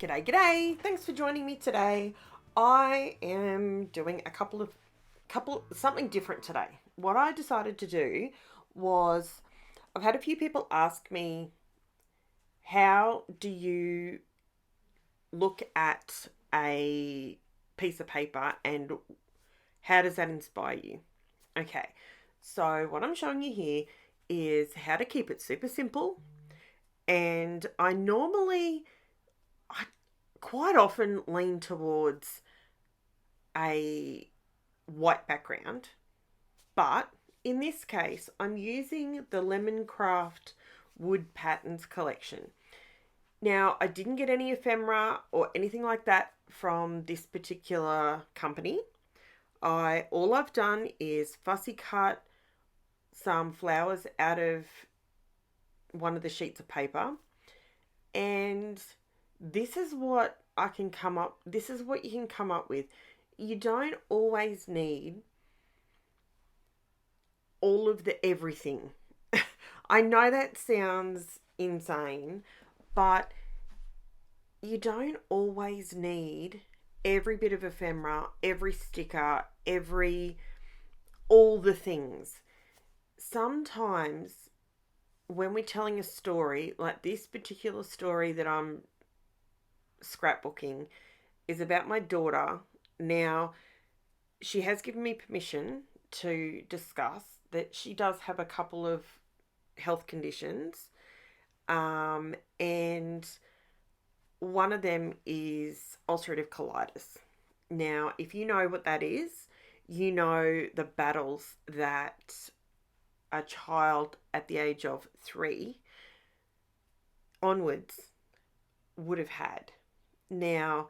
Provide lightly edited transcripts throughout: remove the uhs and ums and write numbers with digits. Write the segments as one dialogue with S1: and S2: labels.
S1: G'day, g'day. Thanks for joining me today. I am doing something different today. What I decided to do was I've had a few people ask me, how do you look at a piece of paper and how does that inspire you? Okay. So what I'm showing you here is how to keep it super simple, and I quite often lean towards a white background, but in this case, I'm using the Lemoncraft Wood Patterns collection. Now, I didn't get any ephemera or anything like that from this particular company. All I've done is fussy cut some flowers out of one of the sheets of paper, and this is what you can come up with. You don't always need all of the everything. I know that sounds insane, but you don't always need every bit of ephemera, every sticker, all the things. Sometimes when we're telling a story, like this particular story that I'm scrapbooking, is about my daughter. Now, she has given me permission to discuss that she does have a couple of health conditions, and one of them is ulcerative colitis. Now, if you know what that is, you know the battles that a child at the age of 3 onwards would have had. Now,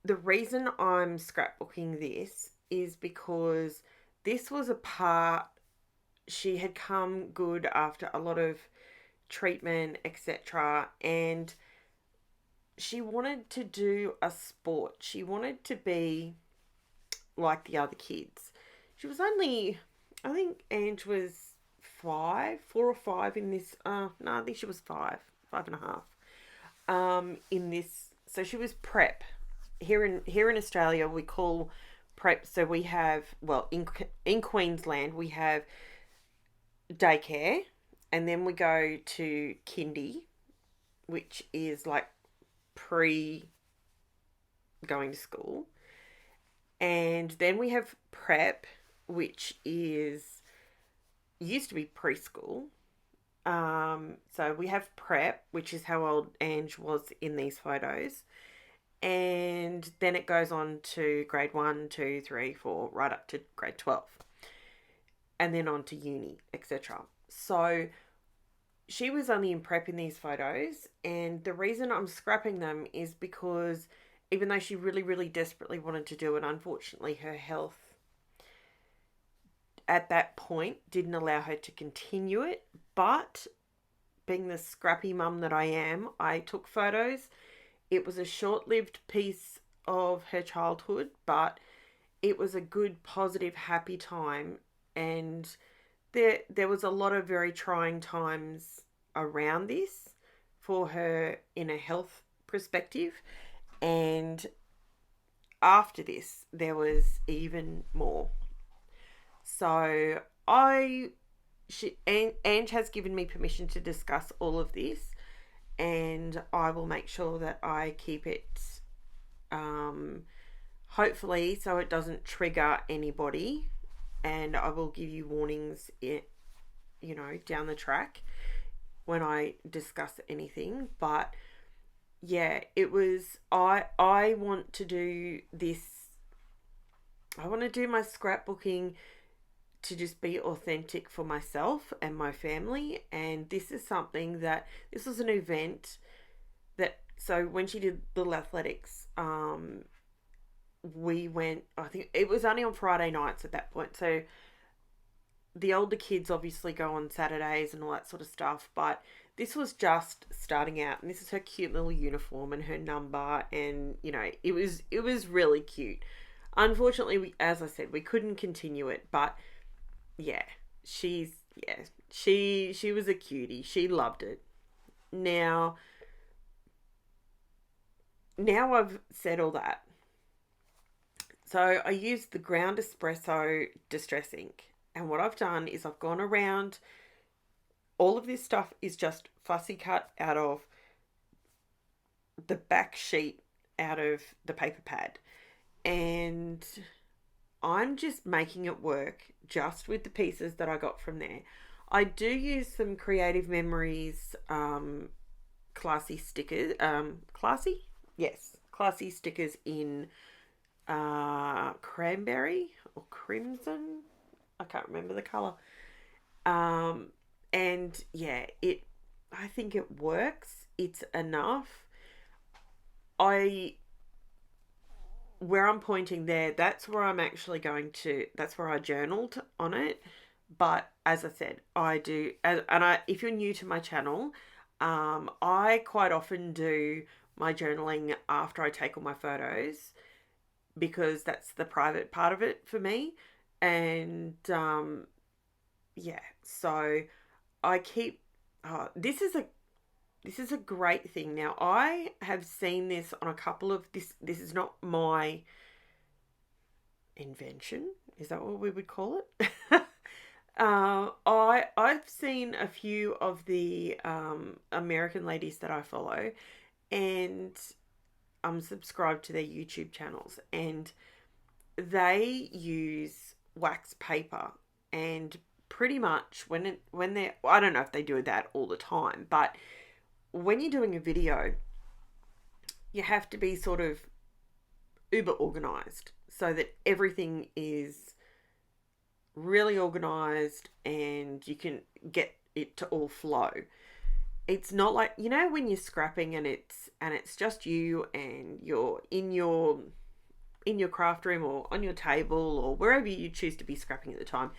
S1: the reason I'm scrapbooking this is because this was a part, she had come good after a lot of treatment, etc. And she wanted to do a sport. She wanted to be like the other kids. She was only, I think Ange was 4 or 5 in this. No, I think she was 5.5. In this, so she was prep. Here in Australia, we call prep. So we have, well, in Queensland we have daycare, and then we go to kindy, which is like pre going to school, and then we have prep, which is used to be preschool. So we have prep, which is how old Ange was in these photos, and then it goes on to grade 1, 2, 3, 4, right up to grade 12, and then on to uni, etc. So she was only in prep in these photos, and the reason I'm scrapping them is because even though she really, really desperately wanted to do it, unfortunately her health at that point didn't allow her to continue it. But being the scrappy mum that I am, I took photos. It was a short lived piece of her childhood, but it was a good, positive, happy time. And there was a lot of very trying times around this for her in a health perspective. And after this, there was even more. So Ange has given me permission to discuss all of this, and I will make sure that I keep it, um, hopefully, so it doesn't trigger anybody, and I will give you warnings, down the track when I discuss anything. But yeah, it was I want to do this. I want to do my scrapbooking to just be authentic for myself and my family. And this was an event that, so when she did little athletics, we went, I think it was only on Friday nights at that point. So the older kids obviously go on Saturdays and all that sort of stuff, but this was just starting out, and this is her cute little uniform and her number, and it was really cute. Unfortunately, as I said, we couldn't continue it, but yeah, she's yeah, she was a cutie. She loved it. Now, now I've said all that. So I used the ground espresso distress ink. And what I've done is I've gone around, all of this stuff is just fussy cut out of the back sheet out of the paper pad. And I'm just making it work just with the pieces that I got from there. I do use some Creative Memories classy stickers. Classy? Yes. Classy stickers in cranberry or crimson. I can't remember the colour. And yeah, I think it works. It's enough. Where I'm pointing there, that's where I'm actually that's where I journaled on it. But as I said, I do, if you're new to my channel, I quite often do my journaling after I take all my photos because that's the private part of it for me. And yeah, so I keep, this is a great thing. Now, I have seen this on a couple of this is not my invention. Is that what we would call it? I've seen a few of the American ladies that I follow, and I'm subscribed to their YouTube channels, and they use wax paper, and pretty much when they're, I don't know if they do that all the time, but when you're doing a video, you have to be sort of uber organized so that everything is really organized and you can get it to all flow. It's not like, when you're scrapping and it's just you and you're in your craft room or on your table or wherever you choose to be scrapping at the time.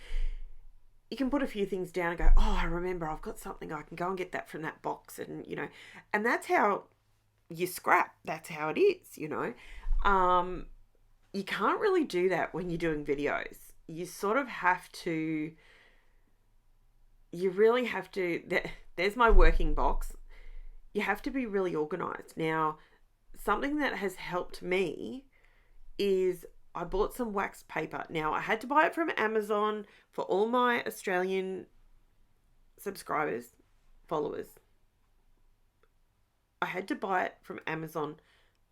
S1: You can put a few things down and go, oh, I remember I've got something, I can go and get that from that box. And, and that's how you scrap. That's how it is, You can't really do that when you're doing videos. You sort of have to, you really have to, there's my working box. You have to be really organized. Now, something that has helped me is I bought some wax paper. Now, I had to buy it from Amazon for all my Australian subscribers, followers. I had to buy it from Amazon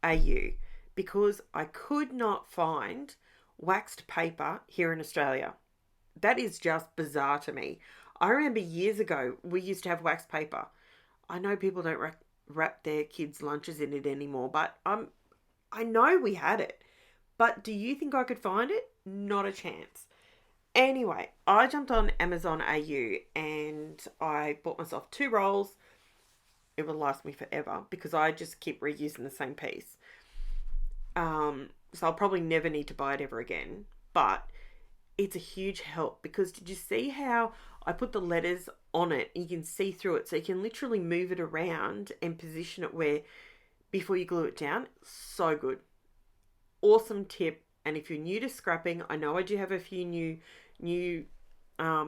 S1: AU because I could not find waxed paper here in Australia. That is just bizarre to me. I remember years ago, we used to have waxed paper. I know people don't wrap their kids' lunches in it anymore, but I know we had it. But do you think I could find it? Not a chance. Anyway, I jumped on Amazon AU and I bought myself 2 rolls. It will last me forever because I just keep reusing the same piece. So I'll probably never need to buy it ever again. But it's a huge help because did you see how I put the letters on it and you can see through it? So you can literally move it around and position it where before you glue it down. So good. Awesome tip. And if you're new to scrapping, I know I do have a few new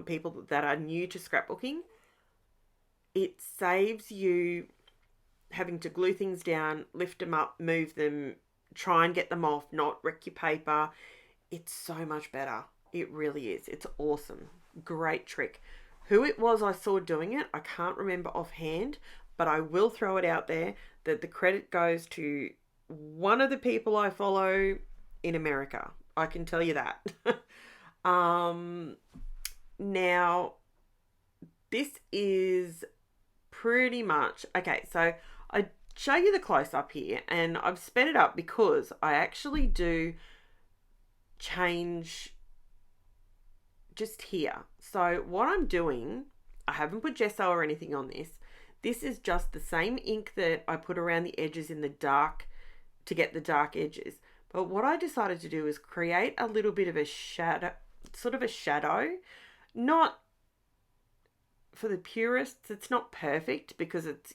S1: people that are new to scrapbooking. It saves you having to glue things down, lift them up, move them, try and get them off, not wreck your paper. It's so much better. It really is. It's awesome. Great trick. Who it was I saw doing it, I can't remember offhand, but I will throw it out there that the credit goes to one of the people I follow in America. I can tell you that. Now, this is pretty much, okay, so I show you the close-up here, and I've sped it up because I actually do change just here. So what I'm doing, I haven't put gesso or anything on this. This is just the same ink that I put around the edges in the dark to get the dark edges. But what I decided to do is create a little bit of a shadow, sort of a shadow. Not for the purists, it's not perfect because it's,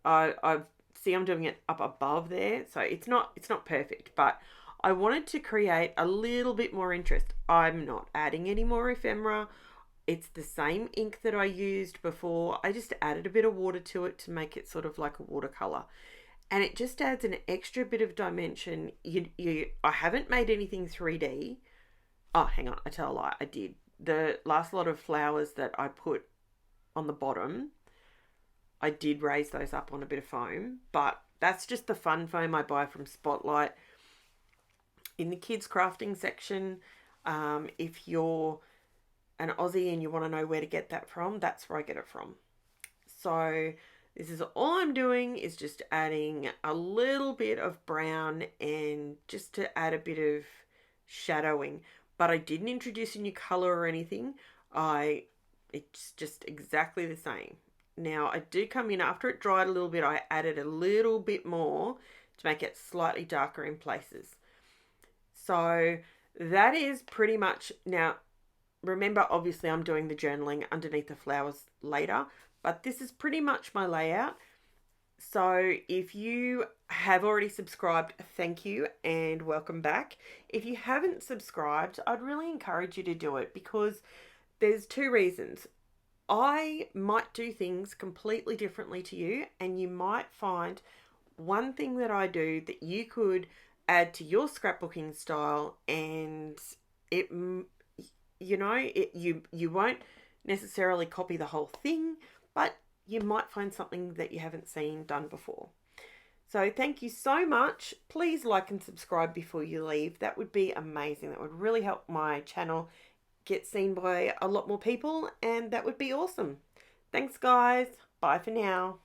S1: I see I'm doing it up above there, so it's not perfect, but I wanted to create a little bit more interest. I'm not adding any more ephemera. It's the same ink that I used before. I just added a bit of water to it to make it sort of like a watercolor. and it just adds an extra bit of dimension. I haven't made anything 3D. Oh, hang on, I tell a lie, I did. The last lot of flowers that I put on the bottom, I did raise those up on a bit of foam, but that's just the fun foam I buy from Spotlight. In the kids crafting section, if you're an Aussie and you want to know where to get that from, that's where I get it from. So this is all I'm doing, is just adding a little bit of brown and just to add a bit of shadowing. But I didn't introduce a new color or anything. It's just exactly the same. Now I do come in after it dried a little bit, I added a little bit more to make it slightly darker in places. So that is pretty much, now remember, obviously I'm doing the journaling underneath the flowers later, but this is pretty much my layout. So if you have already subscribed, thank you and welcome back. If you haven't subscribed, I'd really encourage you to do it, because there's two reasons. I might do things completely differently to you, and you might find one thing that I do that you could add to your scrapbooking style, and it, you won't necessarily copy the whole thing, but you might find something that you haven't seen done before. So thank you so much. Please like and subscribe before you leave. That would be amazing. That would really help my channel get seen by a lot more people, and that would be awesome. Thanks, guys. Bye for now.